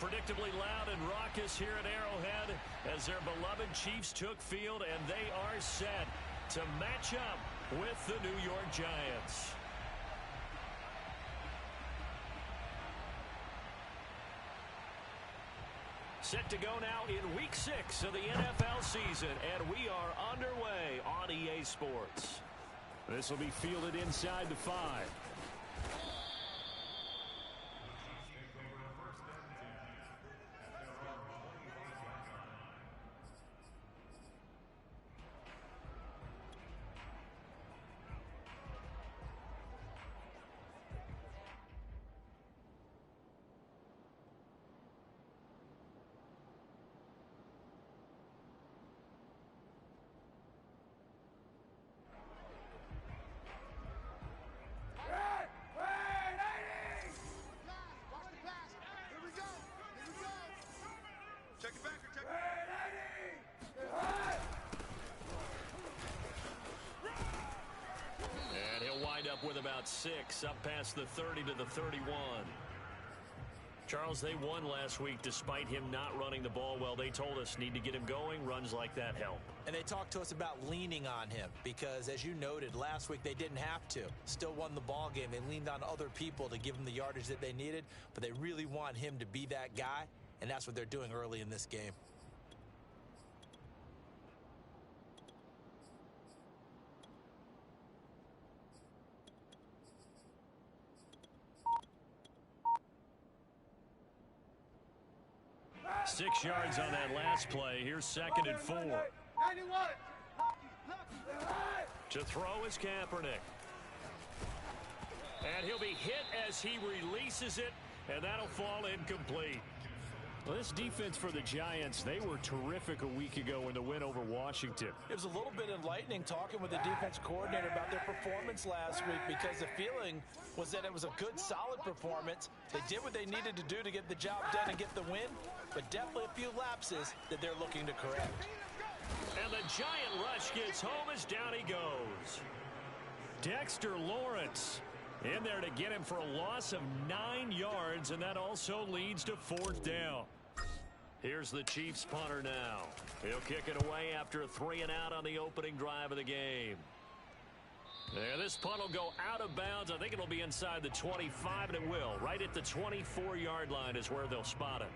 Predictably loud and raucous here at Arrowhead as their beloved Chiefs took field, and they are set to match up with the New York Giants. Set to go now in Week 6 of the NFL season, and we are underway on EA Sports. This will be fielded inside the 5. And he'll wind up with about 6, up past the 30 to the 31. Charles, they won last week despite him not running the ball well. They told us need to get him going. Runs like that help. And they talked to us about leaning on him because, as you noted, last week they didn't have to. Still won the ball game. They leaned on other people to give them the yardage that they needed, but they really want him to be that guy, and that's what they're doing early in this game. Six yards on that last play. Here's 2nd and 4. To throw is Kaepernick. And he'll be hit as he releases it, and that'll fall incomplete. Well, this defense for the Giants, they were terrific a week ago in the win over Washington. It was a little bit enlightening talking with the defense coordinator about their performance last week because the feeling was that it was a good, solid performance. They did what they needed to do to get the job done and get the win, but definitely a few lapses that they're looking to correct. And the Giant rush gets home as down he goes. Dexter Lawrence in there to get him for a loss of 9 yards, and that also leads to 4th down. Here's the Chiefs punter now. He'll kick it away after a 3-and-out on the opening drive of the game. And this punt will go out of bounds. I think it'll be inside the 25, and it will. Right at the 24-yard line is where they'll spot it.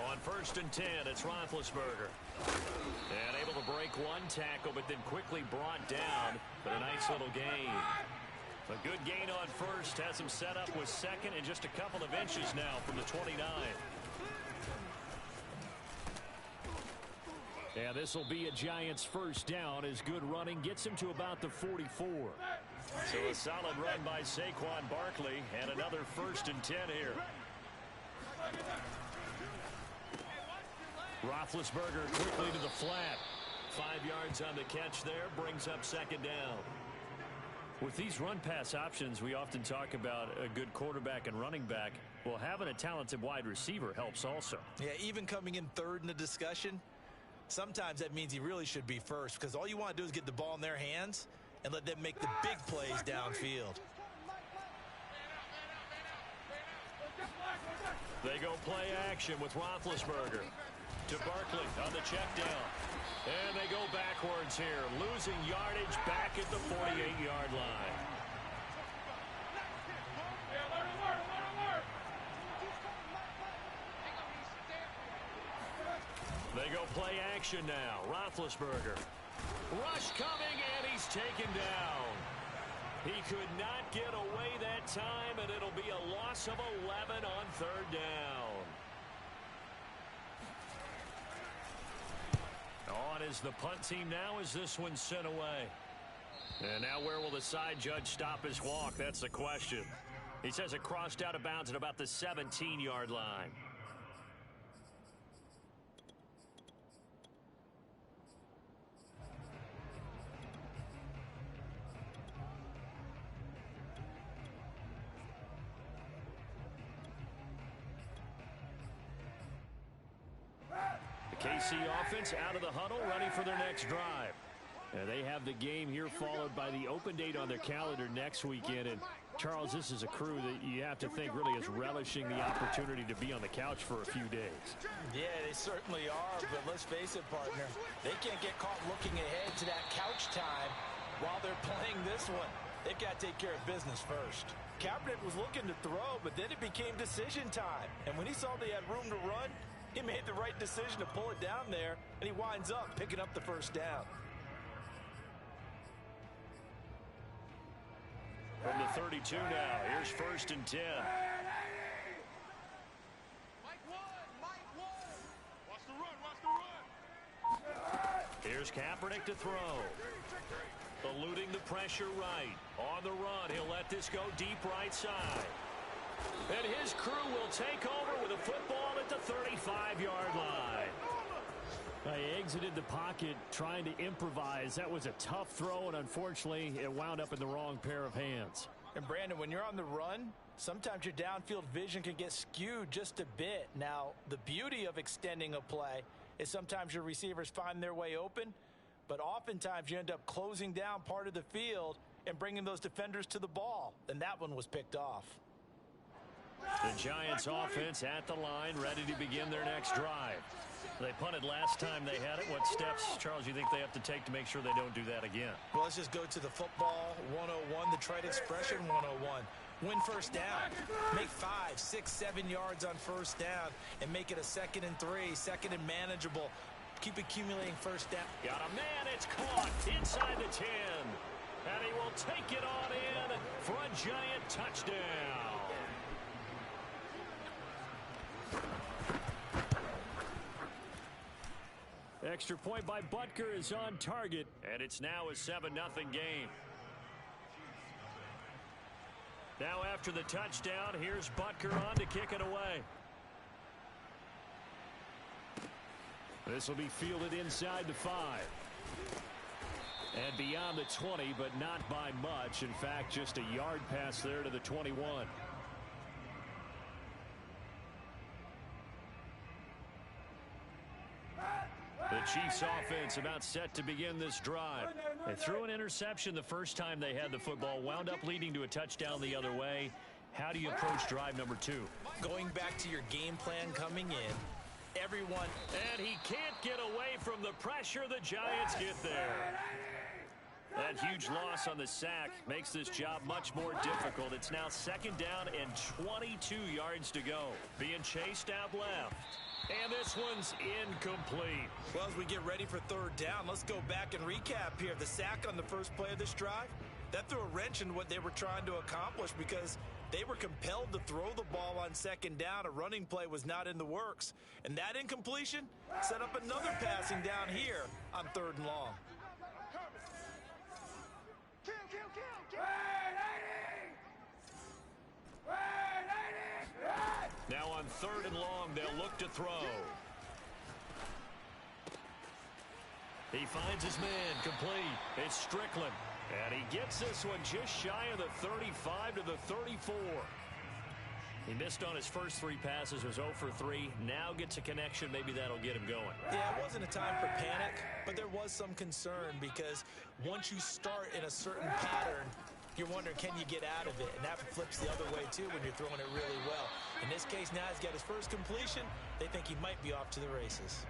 On 1st and 10, it's Roethlisberger. And able to break one tackle, but then quickly brought down. But a nice little gain. A good gain on 1st. Has him set up with 2nd and just a couple of inches now from the 29. And this will be a Giants 1st down as good running gets him to about the 44. So a solid run by Saquon Barkley and another 1st and 10 here. Roethlisberger quickly to the flat. 5 yards on the catch there, brings up 2nd down. With these run-pass options, we often talk about a good quarterback and running back. Well, having a talented wide receiver helps also. Yeah, even coming in 3rd in the discussion, sometimes that means he really should be 1st because all you want to do is get the ball in their hands and let them make the big plays downfield. They go play action with Roethlisberger. To Barkley on the check down. And they go backwards here, losing yardage back at the 48-yard line. They go play action now. Roethlisberger. Rush coming, and he's taken down. He could not get away that time, and it'll be a loss of 11 on 3rd down. On is the punt team now as this one's sent away. And now where will the side judge stop his walk? That's the question. He says it crossed out of bounds at about the 17-yard line. The KC offense out of the huddle, ready for their next drive. And they have the game here followed by the open date on their calendar next weekend. And Charles, this is a crew that you have to think really is relishing the opportunity to be on the couch for a few days. Yeah, they certainly are, but let's face it, partner. They can't get caught looking ahead to that couch time while they're playing this one. They've got to take care of business first. Kaepernick was looking to throw, but then it became decision time. And when he saw they had room to run, he made the right decision to pull it down there, and he winds up picking up the first down. From the 32 now, here's 1st and 10. Watch the run. Here's Kaepernick to throw. Eluding the pressure right. On the run, he'll let this go deep right side. And his crew will take over with a football at the 35-yard line. He exited the pocket trying to improvise. That was a tough throw, and unfortunately, it wound up in the wrong pair of hands. And Brandon, when you're on the run, sometimes your downfield vision can get skewed just a bit. Now, the beauty of extending a play is sometimes your receivers find their way open, but oftentimes you end up closing down part of the field and bringing those defenders to the ball, and that one was picked off. The Giants offense at the line, ready to begin their next drive. They punted last time they had it. What steps, Charles, you think they have to take to make sure they don't do that again? Well, let's just go to the football 101, the trade expression 101. Win first down. Make 5, 6, 7 yards on first down and make it a 2nd and 3, 2nd and manageable. Keep accumulating first down. Got a man, it's caught inside the 10. And he will take it on in for a Giant touchdown. Extra point by Butker is on target, and it's now a 7-0 game. Now after the touchdown, here's Butker on to kick it away. This will be fielded inside the 5. And beyond the 20, but not by much. In fact, just a yard pass there to the 21. The Chiefs offense about set to begin this drive. They threw an interception the first time they had the football, wound up leading to a touchdown the other way. How do you approach drive number 2? Going back to your game plan coming in, everyone. And he can't get away from the pressure. The Giants get there. That huge loss on the sack makes this job much more difficult. It's now 2nd down and 22 yards to go. Being chased out left. And this one's incomplete. Well, as we get ready for 3rd down, let's go back and recap here. The sack on the first play of this drive, that threw a wrench in what they were trying to accomplish because they were compelled to throw the ball on 2nd down. A running play was not in the works. And that incompletion set up another passing down here on 3rd and long. Now on 3rd and long, they'll look to throw. He finds his man, complete. It's Strickland. And he gets this one just shy of the 35 to the 34. He missed on his first 3 passes, was 0 for 3. Now gets a connection. Maybe that'll get him going. Yeah, it wasn't a time for panic, but there was some concern because once you start in a certain pattern, you're wondering, can you get out of it? And that flips the other way, too, when you're throwing it really well. In this case, now he's got his first completion. They think he might be off to the races.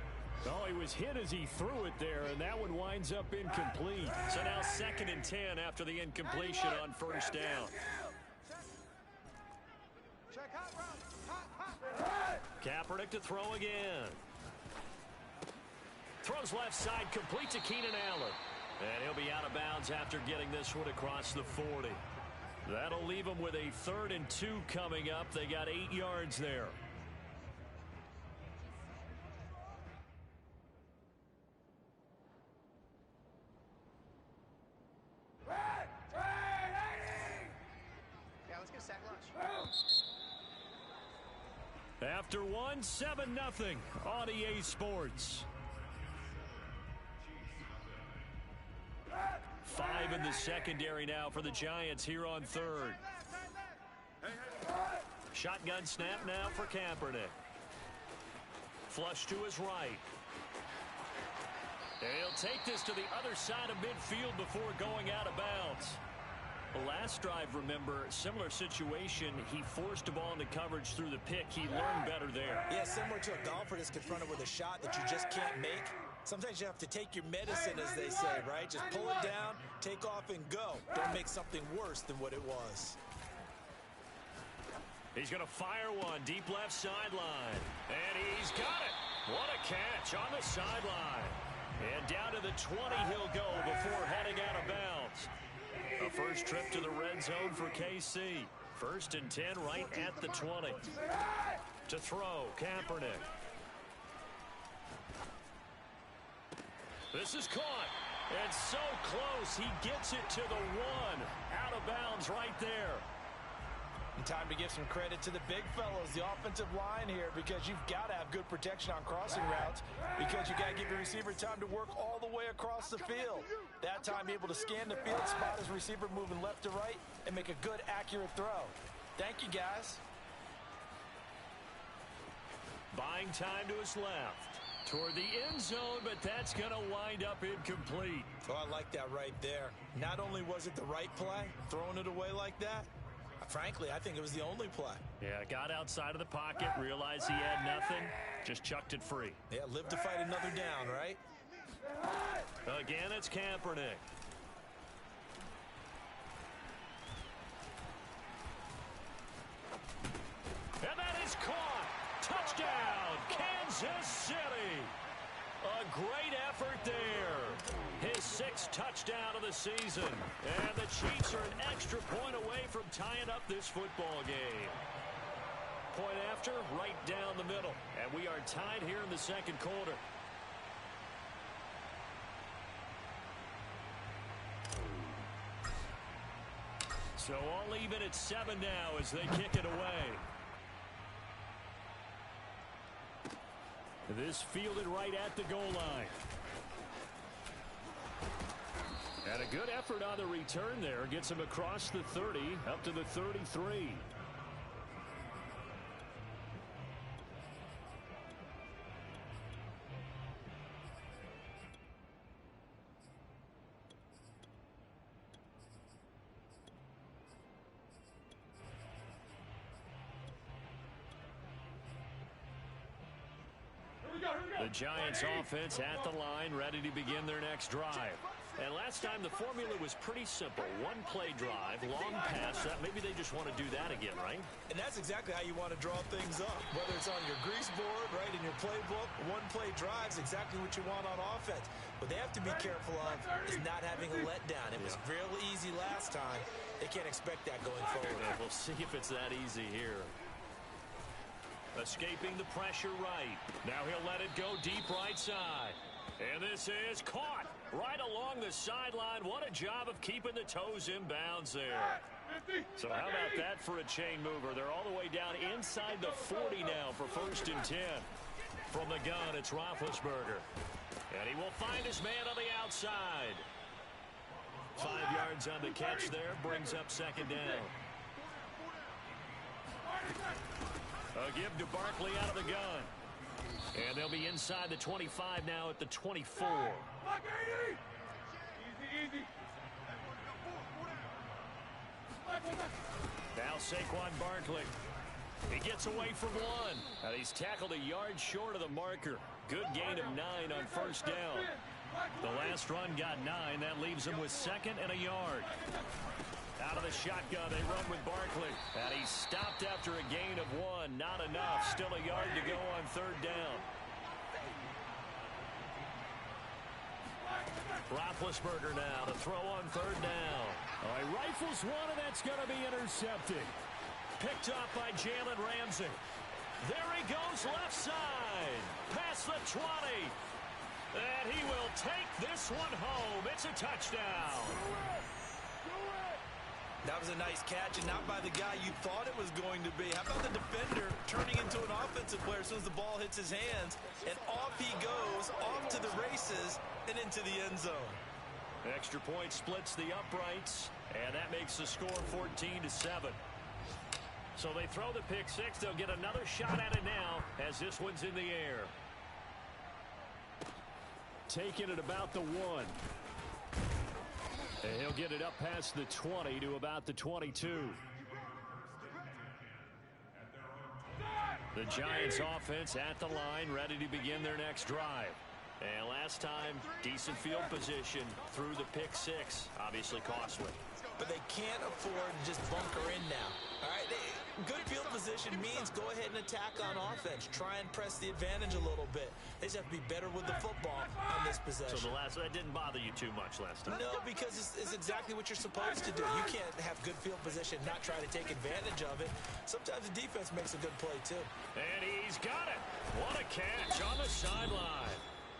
Oh, he was hit as he threw it there, and that one winds up incomplete. So now 2nd and 10 after the incompletion on first down. Kaepernick to throw again. Throws left side, complete to Keenan Allen. And he'll be out of bounds after getting this one across the 40. That'll leave them with a 3rd and 2 coming up. They got 8 yards there. After one, 7-0 on EA Sports. 5 in the secondary now for the Giants here on third. Shotgun snap now for Kaepernick. Flush to his right. And he'll take this to the other side of midfield before going out of bounds. The last drive, remember, similar situation. He forced the ball into coverage through the pick. He learned better there. Yeah, similar to a golfer that's confronted with a shot that you just can't make. Sometimes you have to take your medicine, as they say, right? Just pull it down, take off, and go. Don't make something worse than what it was. He's going to fire one deep left sideline. And he's got it. What a catch on the sideline. And down to the 20 he'll go before heading out of bounds. A first trip to the red zone for KC. 1st and 10 right at the 20. To throw, Kaepernick. This is caught. And so close, he gets it to the 1. Out of bounds right there. And time to give some credit to the big fellows, the offensive line here, because you've got to have good protection on crossing routes, because you got to give your receiver time to work all the way across the field. That time, be able to scan the field, spot his receiver moving left to right, and make a good, accurate throw. Thank you, guys. Buying time to his left. Toward the end zone, but that's going to wind up incomplete. Oh, I like that right there. Not only was it the right play, throwing it away like that, frankly, I think it was the only play. Yeah, got outside of the pocket, realized he had nothing, just chucked it free. Yeah, live to fight another down, right? Again, it's Kaepernick. And that is caught. Touchdown, Kansas City. A great effort there. His 6th touchdown of the season. And the Chiefs are an extra point away from tying up this football game. Point after, right down the middle. And we are tied here in the second quarter. So all even at 7 now as they kick it away. This fielded right at the goal line. And a good effort on the return there. Gets him across the 30, up to the 33. The Giants offense at the line, ready to begin their next drive. And last time the formula was pretty simple. One play drive, long pass. Maybe they just want to do that again, right? And that's exactly how you want to draw things up. Whether it's on your grease board, right, in your playbook, one play drive is exactly what you want on offense. What they have to be careful of is not having a letdown. It was real easy last time. They can't expect that going forward. Yeah, we'll see if it's that easy here. Escaping the pressure right. Now he'll let it go deep right side. And this is caught right along the sideline. What a job of keeping the toes in bounds there. So how about that for a chain mover? They're all the way down inside the 40 now for 1st and 10. From the gun, it's Roethlisberger. And he will find his man on the outside. 5 yards on the catch there, brings up 2nd down. A give to Barkley out of the gun. And they'll be inside the 25 now at the 24. Now Saquon Barkley. He gets away from one. And he's tackled a yard short of the marker. Good gain of 9 on 1st down. The last run got 9. That leaves him with 2nd and a yard. Out of the shotgun, they run with Barkley. And he's stopped after a gain of 1. Not enough. Still a yard to go on 3rd down. Roethlisberger now to throw on 3rd down. Oh, he rifles one, and that's going to be intercepted. Picked up by Jalen Ramsey. There he goes left side. Past the 20. And he will take this one home. It's a touchdown. That was a nice catch, and not by the guy you thought it was going to be. How about the defender turning into an offensive player as soon as the ball hits his hands, and off he goes, off to the races, and into the end zone. Extra point splits the uprights, and that makes the score 14-7. So they throw the pick six. They'll get another shot at it now as this one's in the air. Taking it about the 1. And he'll get it up past the 20 to about the 22. The Giants offense at the line, ready to begin their next drive. And last time, decent field position through the pick six. Obviously costly. But they can't afford to just bunker in now. All right, good field position means go ahead and attack on offense. Try and press the advantage a little bit. They just have to be better with the football on this possession. So that didn't bother you too much last time? No, because it's exactly what you're supposed to do. You can't have good field position, not try to take advantage of it. Sometimes the defense makes a good play, too. And he's got it. What a catch on the sideline.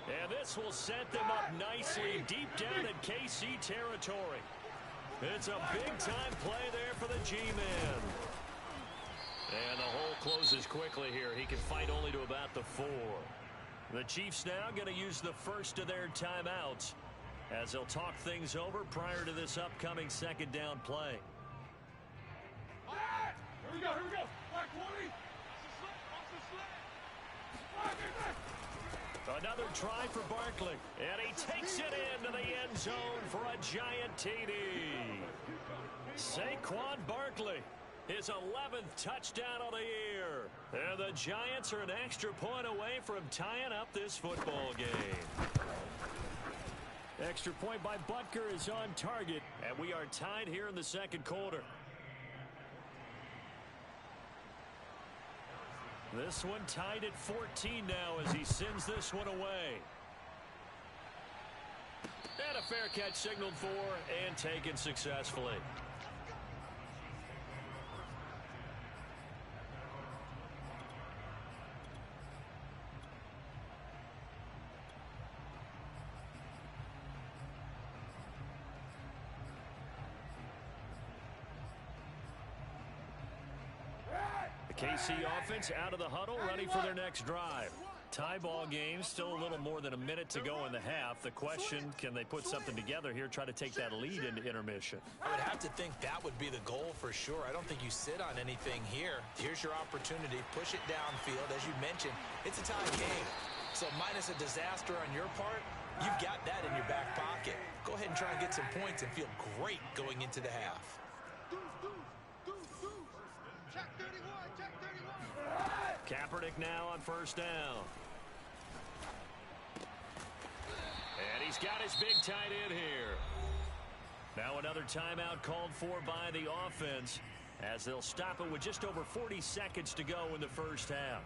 And this will set them up nicely deep down in KC territory. It's a big-time play there for the G-Man. And the hole closes quickly here. He can fight only to about the 4. The Chiefs now going to use the first of their timeouts as they'll talk things over prior to this upcoming second down play. Here we go, here we go. Black 20. Another try for Barkley, and he takes it into the end zone for a giant TD. Saquon Barkley, his 11th touchdown of the year. And the Giants are an extra point away from tying up this football game. Extra point by Butker is on target, and we are tied here in the second quarter. This one tied at 14 now as he sends this one away. And a fair catch signaled for and taken successfully. KC offense out of the huddle, ready for their next drive. Tie ball game, still a little more than a minute to go in the half. The question, can they put something together here, try to take that lead into intermission? I would have to think that would be the goal for sure. I don't think you sit on anything here. Here's your opportunity. Push it downfield. As you mentioned, it's a tie game. So minus a disaster on your part, you've got that in your back pocket. Go ahead and try and get some points and feel great going into the half. Kaepernick now on first down. And he's got his big tight end here. Now another timeout called for by the offense as they'll stop it with just over 40 seconds to go in the first half.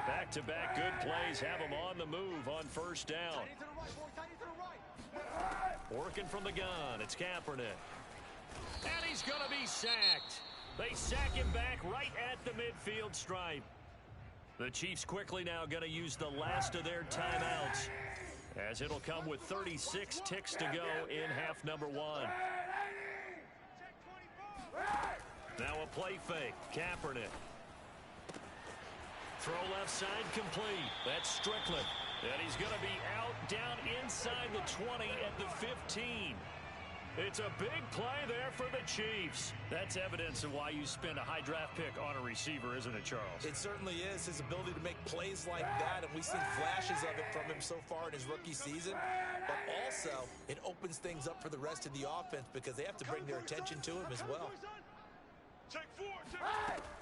Back-to-back good plays have him on the move on first down. Working from the gun, it's Kaepernick. And he's going to be sacked. They sack him back right at the midfield stripe. The Chiefs quickly now going to use the last of their timeouts as it'll come with 36 ticks to go in half number 1. Now a play fake. Kaepernick. Throw left side complete. That's Strickland. And he's going to be out down inside the 20 at the 15. It's a big play there for the Chiefs. That's evidence of why you spend a high draft pick on a receiver, isn't it, Charles? It certainly is. His ability to make plays like that, and we've seen flashes of it from him so far in his rookie season. But also, it opens things up for the rest of the offense because they have to bring their attention to him as well.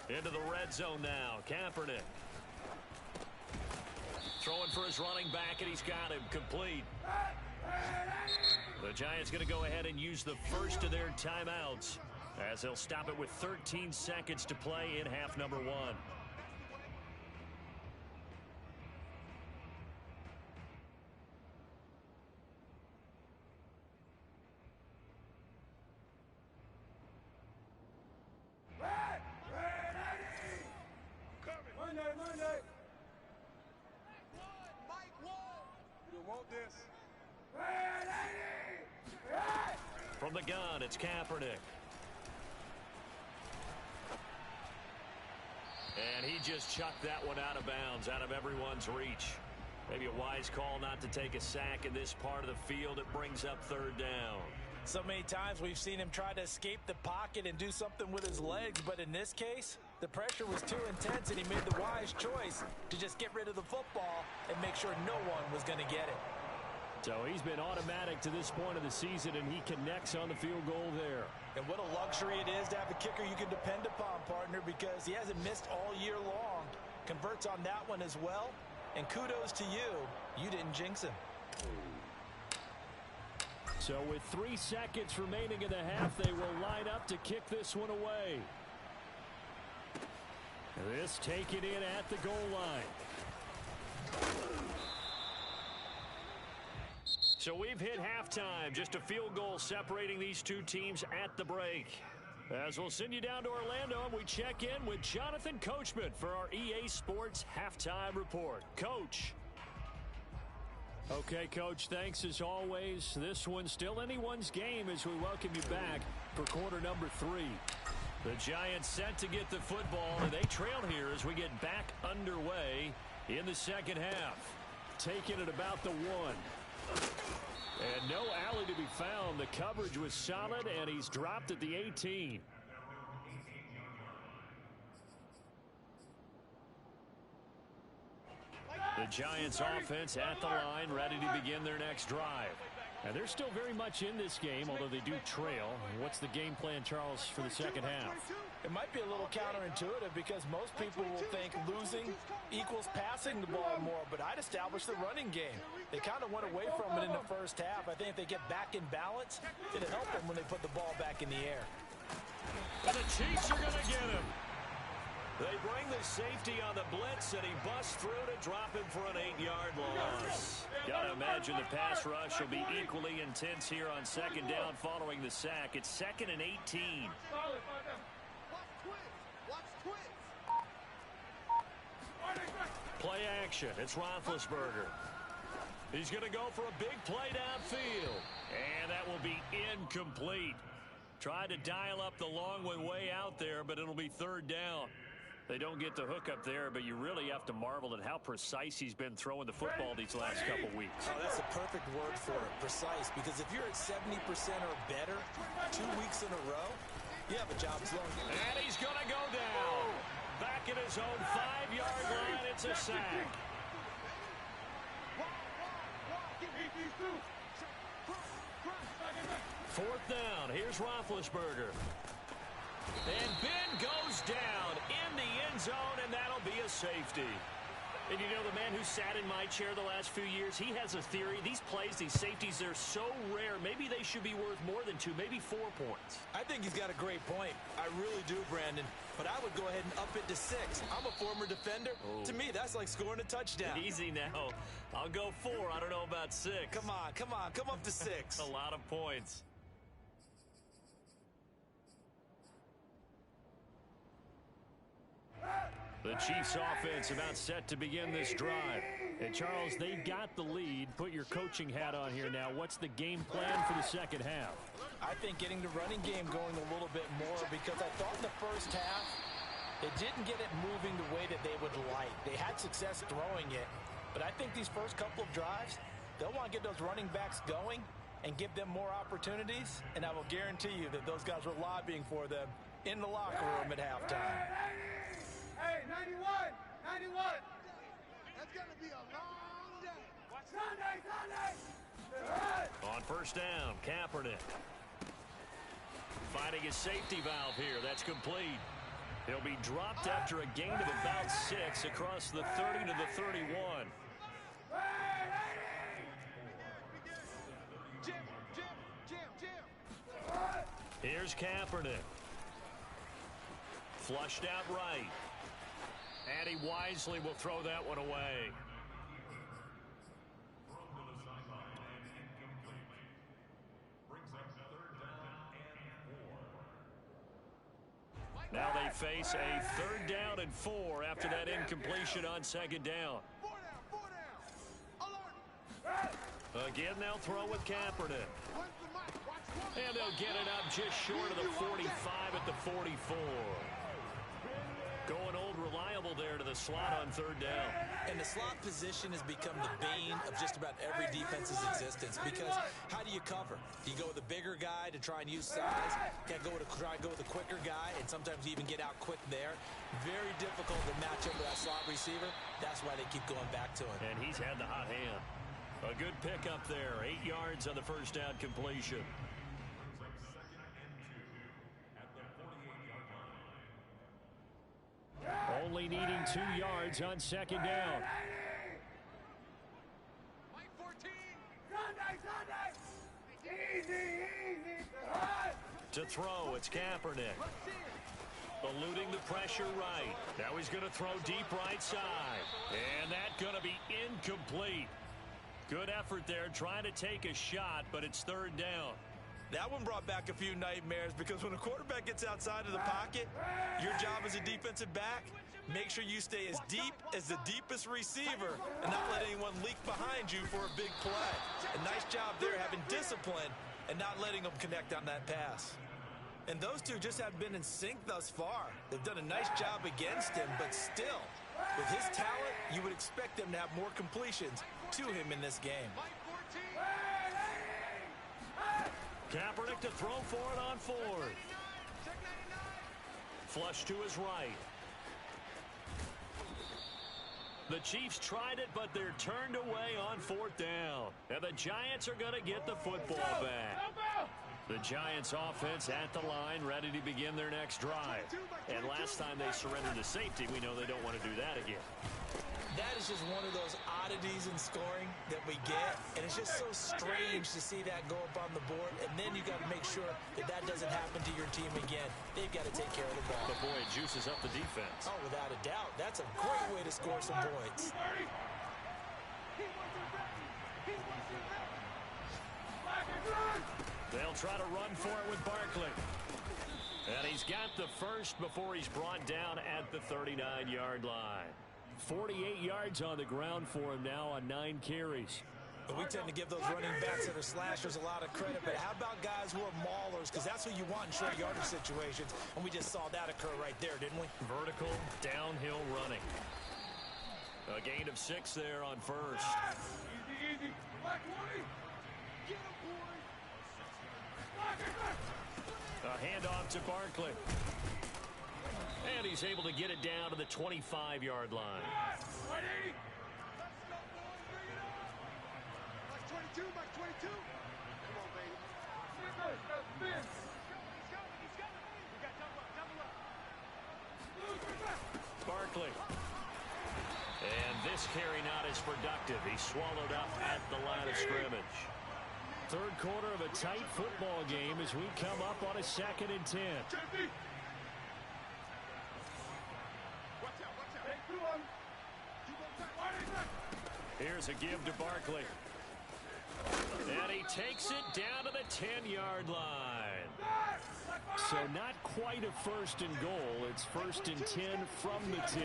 Into the red zone now. Kaepernick. Throwing for his running back, and he's got him complete. The Giants going to go ahead and use the first of their timeouts as they'll stop it with 13 seconds to play in half number 1. want this. From the gun, it's Kaepernick. And he just chucked that one out of bounds, out of everyone's reach. Maybe a wise call not to take a sack in this part of the field. It brings up third down. So many times we've seen him try to escape the pocket and do something with his legs, but in this case, the pressure was too intense and he made the wise choice to just get rid of the football and make sure no one was going to get it. So he's been automatic to this point of the season, and he connects on the field goal there. And what a luxury it is to have a kicker you can depend upon, partner, because he hasn't missed all year long. Converts on that one as well, and kudos to you. You didn't jinx him. So with 3 seconds remaining in the half, they will line up to kick this one away. This taken in at the goal line. So we've hit halftime. Just a field goal separating these two teams at the break. As we'll send you down to Orlando, and we check in with Jonathan Coachman for our EA Sports Halftime Report. Coach. Okay, Coach, thanks as always. This one's still anyone's game as we welcome you back for quarter number 3. The Giants set to get the football, and they trail here as we get back underway in the second half. Taking it about the 1. And no alley to be found. The coverage was solid, and he's dropped at the 18. The Giants offense at the line, ready to begin their next drive. And they're still very much in this game, although they do trail. What's the game plan, Charles, for the second half? It might be a little counterintuitive because most people will think losing equals passing the ball more, but I'd establish the running game. They kind of went away from it in the first half. I think if they get back in balance, it'll help them when they put the ball back in the air. And the Chiefs are going to get him. They bring the safety on the blitz, and he busts through to drop him for an 8-yard loss. Got to imagine the pass rush will be equally intense here on second down following the sack. It's 2nd and 18. Play action. It's Roethlisberger. He's going to go for a big play downfield. And that will be incomplete. Tried to dial up the long one way out there, but it'll be third down. They don't get the hook up there, but you really have to marvel at how precise he's been throwing the football these last couple weeks. Oh, that's a perfect word for it, precise, because if you're at 70% or better 2 weeks in a row, you have a job as long. And he's going to go down. Back at his own 5-yard line, it's a sack. Fourth down, here's Roethlisberger. And Ben goes down in the end zone, and that'll be a safety. And you know, the man who sat in my chair the last few years, he has a theory. These plays, these safeties, they're so rare. Maybe they should be worth more than 2, maybe 4 points. I think he's got a great point. I really do, Brandon. But I would go ahead and up it to 6. I'm a former defender. Oh. To me, that's like scoring a touchdown. Easy now. I'll go 4. I don't know about 6. Come on. Come up to 6. A lot of points. The Chiefs offense about set to begin this drive. And Charles, they've got the lead. Put your coaching hat on here now. What's the game plan for the second half? I think getting the running game going a little bit more, because I thought in the first half they didn't get it moving the way that they would like. They had success throwing it, but I think these first couple of drives, they'll want to get those running backs going and give them more opportunities, and I will guarantee you that those guys were lobbying for them in the locker room at halftime. Hey, 91! 91! That's going to be a long day. Sunday! On first down, Kaepernick. Finding his safety valve here. That's complete. He'll be dropped after a gain of about 6 across the 30 to the 31. Here's Kaepernick. Flushed out right. And he wisely will throw that one away. Now they face a 3rd down and 4 after that incompletion on second down. 4 down. Alert! Again, they'll throw with Kaepernick. And they'll get it up just short of the 45 at the 44. Going old reliable there to the slot on third down. And the slot position has become the bane of just about every defense's existence, because how do you cover? Do you go with a bigger guy to try and use size? Can't go with try and go with a quicker guy, and sometimes you even get out quick there. Very difficult to match up with that slot receiver. That's why they keep going back to him. And he's had the hot hand. A good pickup there. 8 yards on the first down completion. Only needing 2 yards on second down. To throw, it's Kaepernick. Eluding the pressure right. Now he's going to throw deep right side. And that's going to be incomplete. Good effort there, trying to take a shot, but it's third down. That one brought back a few nightmares, because when a quarterback gets outside of the pocket, your job as a defensive back, make sure you stay as deep as the deepest receiver and not let anyone leak behind you for a big play. A nice job there, having discipline and not letting them connect on that pass. And those two just haven't been in sync thus far. They've done a nice job against him, but still, with his talent, you would expect them to have more completions to him in this game. Kaepernick to throw for it on fourth. Flush to his right. The Chiefs tried it, but they're turned away on fourth down. And the Giants are going to get the football back. The Giants offense at the line, ready to begin their next drive. And last time they surrendered to safety, we know they don't want to do that again. That is just one of those oddities in scoring that we get, and it's just so strange to see that go up on the board, and then you got to make sure that that doesn't happen to your team again. They've got to take care of the ball. But boy, it juices up the defense. Oh, without a doubt. That's a great way to score some points. They'll try to run for it with Barkley. And he's got the first before he's brought down at the 39-yard line. 48 yards on the ground for him now on 9 carries. But we tend to give those running backs that are slashers a lot of credit. But how about guys who are maulers? Because that's who you want in short yardage situations. And we just saw that occur right there, didn't we? Vertical, downhill running. A gain of 6 there on first. Easy, easy. Black 20. Get him, boy. A handoff to Barkley. And he's able to get it down to the 25-yard line. 180. Max 22, Max 22. Come on, baby. Spin. Barkley. And this carry not as productive. He's swallowed up at the line of scrimmage. Third quarter of a tight football game as we come up on a 2nd and 10. Here's a give to Barkley. And he takes it down to the 10-yard line. So not quite a first and goal. It's 1st and 10 from the 10.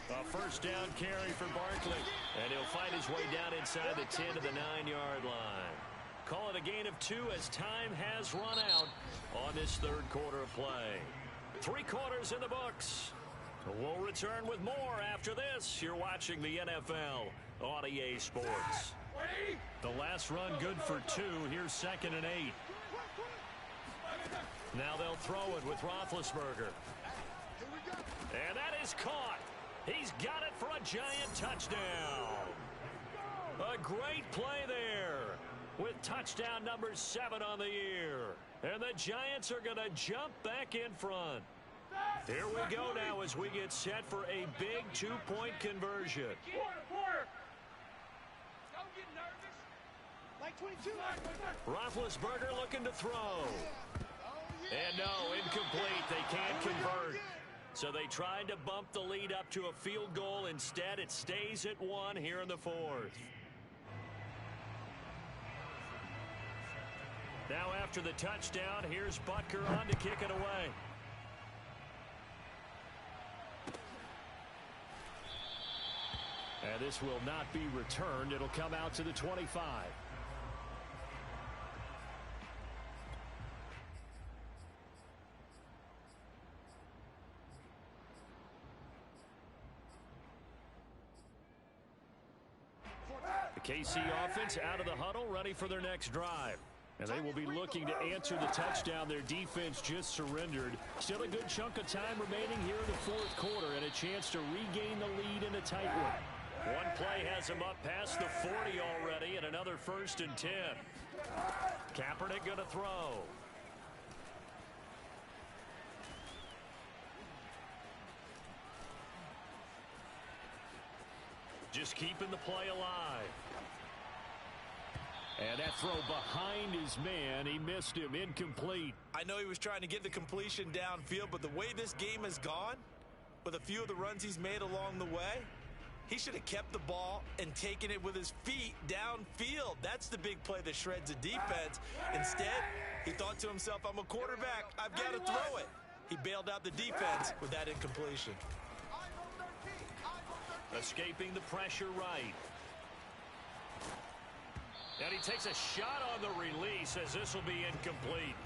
A first down carry for Barkley. And he'll find his way down inside the 10 to the 9-yard line. Call it a gain of 2 as time has run out on this third quarter of play. 3 quarters in the books. We'll return with more after this. You're watching the NFL on EA Sports. The last run good for 2. Here's 2nd and 8. Now they'll throw it with Roethlisberger. And that is caught. He's got it for a giant touchdown. A great play there with touchdown number 7 on the year. And the Giants are going to jump back in front. Here we go now as we get set for a big 2-point conversion. Roethlisberger looking to throw. And no, incomplete. They can't convert. So they tried to bump the lead up to a field goal. Instead, it stays at 1 here in the 4th. Now after the touchdown, here's Butker on to kick it away. And this will not be returned. It'll come out to the 25. The KC offense out of the huddle, ready for their next drive. And they will be looking to answer the touchdown their defense just surrendered. Still a good chunk of time remaining here in the fourth quarter and a chance to regain the lead in a tight one. One play has him up past the 40 already and another 1st and 10. Kaepernick going to throw. Just keeping the play alive. And that throw behind his man, he missed him, incomplete. I know he was trying to get the completion downfield, but the way this game has gone, with a few of the runs he's made along the way, he should have kept the ball and taken it with his feet downfield. That's the big play that shreds a defense. Instead, he thought to himself, I'm a quarterback, I've got to throw it. He bailed out the defense with that incompletion. Escaping the pressure right. And he takes a shot on the release as this will be incomplete.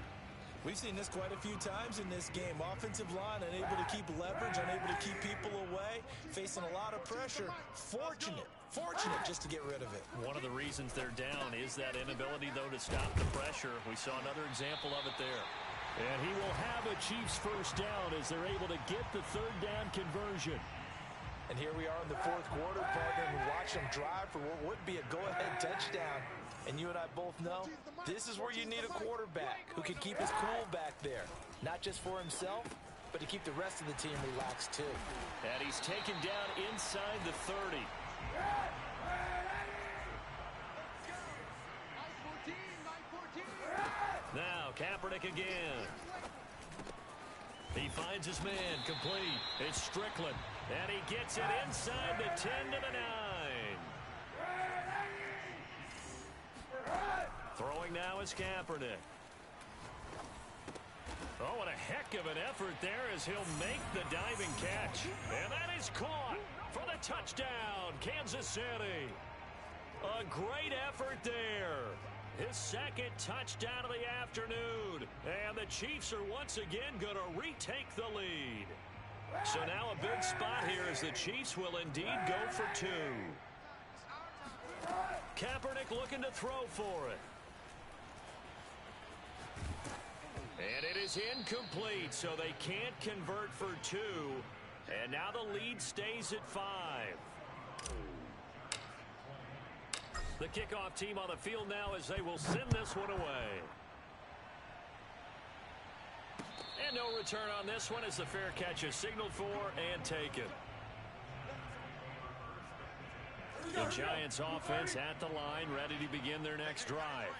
We've seen this quite a few times in this game. Offensive line unable to keep leverage, unable to keep people away, facing a lot of pressure. Fortunate just to get rid of it. One of the reasons they're down is that inability, though, to stop the pressure. We saw another example of it there. And he will have a Chiefs first down as they're able to get the third down conversion. And here we are in the fourth quarter, partner, and we watch them drive for what would be a go-ahead touchdown. And you and I both know this is where you need a quarterback who can keep his cool back there. Not just for himself, but to keep the rest of the team relaxed too. And he's taken down inside the 30. Now Kaepernick again. He finds his man, complete. It's Strickland. And he gets it inside the 10 to the 9. Throwing now is Kaepernick. Oh, what a heck of an effort there as he'll make the diving catch. And that is caught for the touchdown, Kansas City. A great effort there. His second touchdown of the afternoon. And the Chiefs are once again going to retake the lead. So now a big spot here as the Chiefs will indeed go for 2. Kaepernick looking to throw for it. And it is incomplete, so they can't convert for 2. And now the lead stays at 5. The kickoff team on the field now as they will send this one away. And no return on this one as the fair catch is signaled for and taken. The Giants offense at the line, ready to begin their next drive.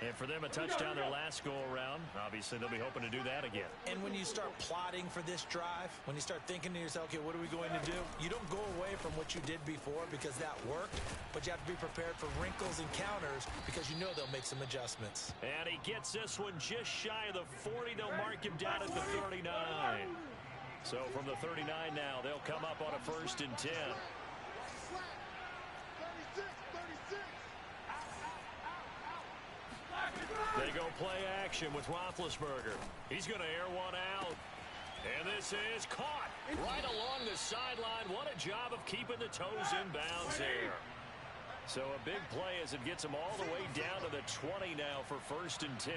And for them, a touchdown their last go-around. Obviously, they'll be hoping to do that again. And when you start plotting for this drive, when you start thinking to yourself, okay, what are we going to do? You don't go away from what you did before because that worked, but you have to be prepared for wrinkles and counters because you know they'll make some adjustments. And he gets this one just shy of the 40. They'll mark him down at the 39. So from the 39 now, they'll come up on a 1st and 10. They go play action with Roethlisberger. He's going to air one out. And this is caught right along the sideline. What a job of keeping the toes in bounds there. So a big play as it gets them all the way down to the 20 now for 1st and 10.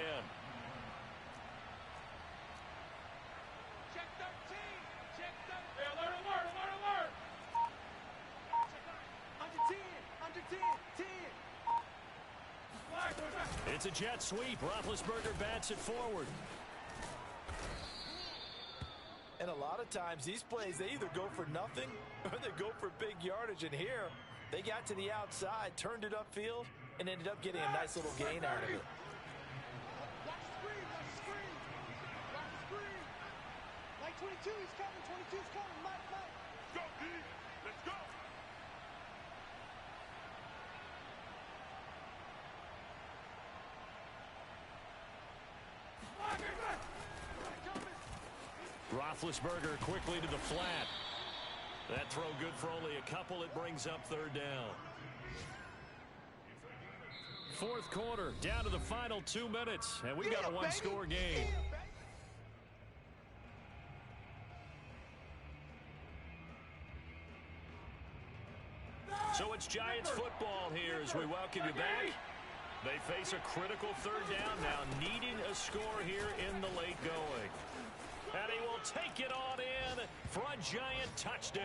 Check 13. Check 13. Hey, alert, alert, alert, alert. Under 10. Under 10. 10. It's a jet sweep. Roethlisberger bats it forward. And a lot of times these plays, they either go for nothing or they go for big yardage. And here, they got to the outside, turned it upfield, and ended up getting a nice little gain out of it. Watch the screen. Watch the screen. Watch the screen. Like 22, he's coming. 22's coming. Mike. Let's go, D. Let's go. Roethlisberger quickly to the flat. That throw good for only a couple. It brings up third down. Fourth quarter, down to the final 2 minutes, and we've got a one-score game. So it's Giants football here as we welcome you back. They face a critical third down now, needing a score here in the late going. And he will take it on in for a Giant touchdown.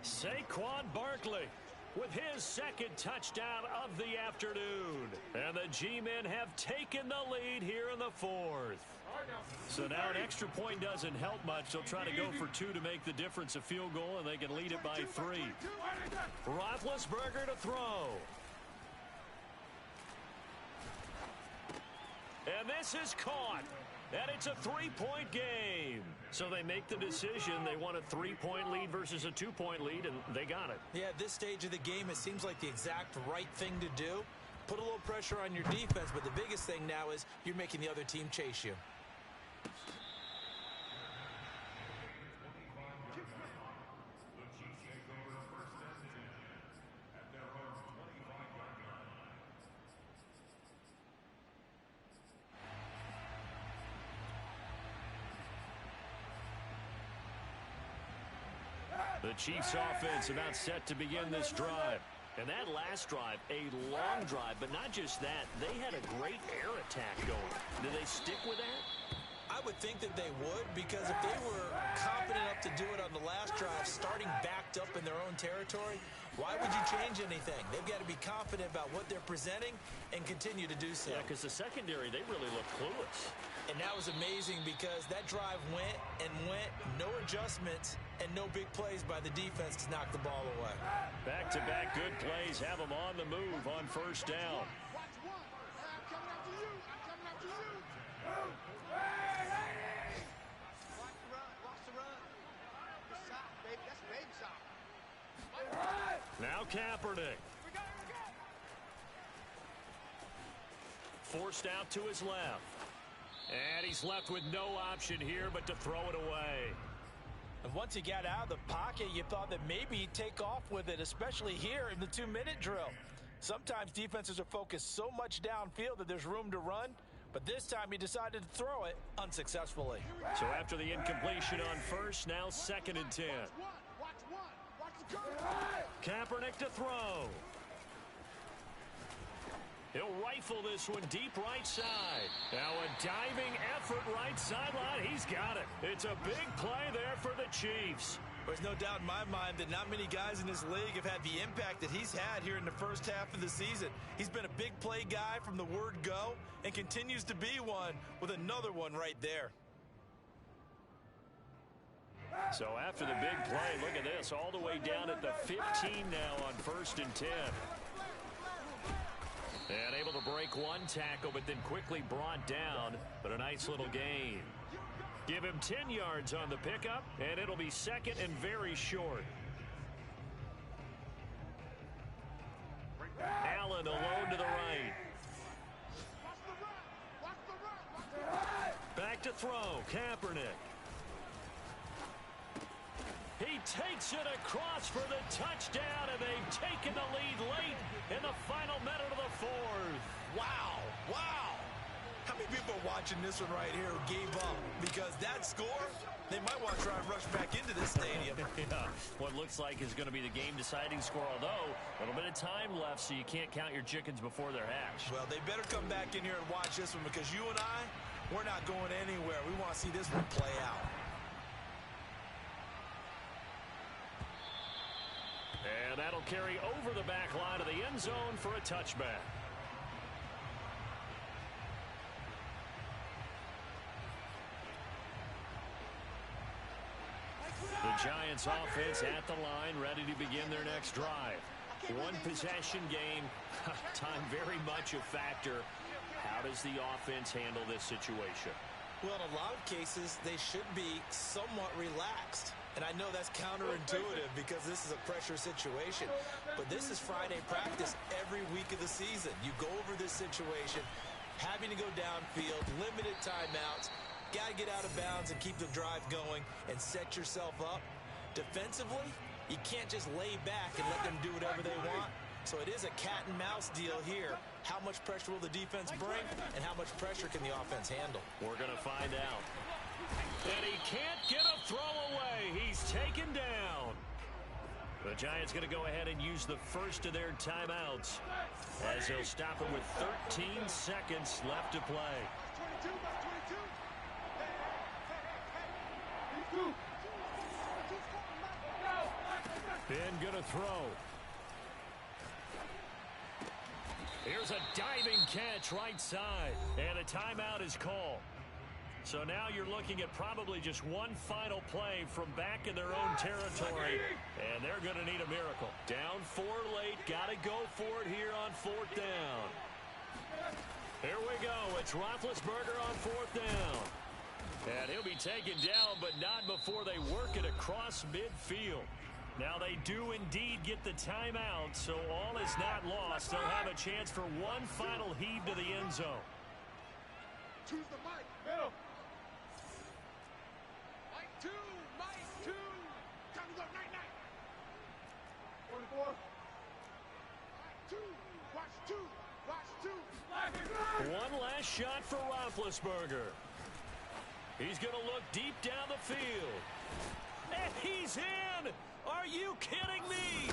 Saquon Barkley with his second touchdown of the afternoon. And the G-men have taken the lead here in the fourth. So now an extra point doesn't help much. They'll try to go for 2 to make the difference a field goal, and they can lead it by 3. Roethlisberger to throw. And this is caught. And it's a 3-point game. So they make the decision. They want a 3-point lead versus a 2-point lead, and they got it. Yeah, at this stage of the game, it seems like the exact right thing to do. Put a little pressure on your defense, but the biggest thing now is you're making the other team chase you. The Chiefs offense about set to begin this drive. And that last drive, a long drive, but not just that. They had a great air attack going. Do they stick with that? I would think that they would, because if they were confident enough to do it on the last drive, starting backed up in their own territory, why would you change anything? They've got to be confident about what they're presenting and continue to do so. Yeah, because the secondary, they really look clueless. And that was amazing because that drive went and went, no adjustments, and no big plays by the defense to knock the ball away. Back-to-back good plays have them on the move on first down. Watch one. I'm coming after you. I'm coming after you. Watch the run. Watch the run. Good shot, baby. That's a baby shot. Now Kaepernick. We got it. We got it. Forced out to his left. And he's left with no option here but to throw it away. And once he got out of the pocket, you thought that maybe he'd take off with it, especially here in the 2-minute drill. Sometimes defenses are focused so much downfield that there's room to run, but this time he decided to throw it unsuccessfully. So after the incompletion on first, now 2nd and 10. Watch one. Watch the curve. Kaepernick to throw. He'll rifle this one deep right side. Now a diving effort right sideline. He's got it. It's a big play there for the Chiefs. There's no doubt in my mind that not many guys in this league have had the impact that he's had here in the first half of the season. He's been a big play guy from the word go and continues to be one with another one right there. So after the big play, look at this, all the way down at the 15 now on 1st and 10. And able to break one tackle, but then quickly brought down. But a nice little gain. Give him 10 yards on the pickup, and it'll be 2nd and very short. Allen alone to the right. Back to throw, Kaepernick. He takes it across for the touchdown, and they've taken the lead late in the final minute of the fourth. Wow, wow. How many people are watching this one right here who gave up? Because that score, they might want to try and rush back into this stadium. Yeah, what looks like is going to be the game-deciding score, although a little bit of time left, so you can't count your chickens before they're hatched. Well, they better come back in here and watch this one, because you and I, we're not going anywhere. We want to see this one play out. And that'll carry over the back line of the end zone for a touchback. The Giants offense at the line, ready to begin their next drive. One possession game, time very much a factor. How does the offense handle this situation? Well, in a lot of cases, they should be somewhat relaxed. And I know that's counterintuitive because this is a pressure situation. But this is Friday practice every week of the season. You go over this situation, having to go downfield, limited timeouts, got to get out of bounds and keep the drive going and set yourself up Defensively, you can't just lay back and let them do whatever they want. So it is a cat and mouse deal here. How much pressure will the defense bring, and how much pressure can the offense handle? We're going to find out. And he can't get a throw away. He's taken down. The Giants going to go ahead and use the first of their timeouts as he'll stop it with 13 seconds left to play. Ben going to throw. Here's a diving catch right side. And a timeout is called. So now you're looking at probably just one final play from back in their own territory. And they're going to need a miracle. Down 4 late. Got to go for it here on 4th down. Here we go. It's Roethlisberger on 4th down. And he'll be taken down, but not before they work it across midfield. Now they do indeed get the timeout, so all is not lost. They'll have a chance for one final heave to the end zone. Choose the mic. Middle. Mic 2. Mic 2. Time to go. Night, night. 44. Mic 2. Watch 2. Watch 2. One last shot for Roethlisberger. He's going to look deep down the field. And he's in! Are you kidding me?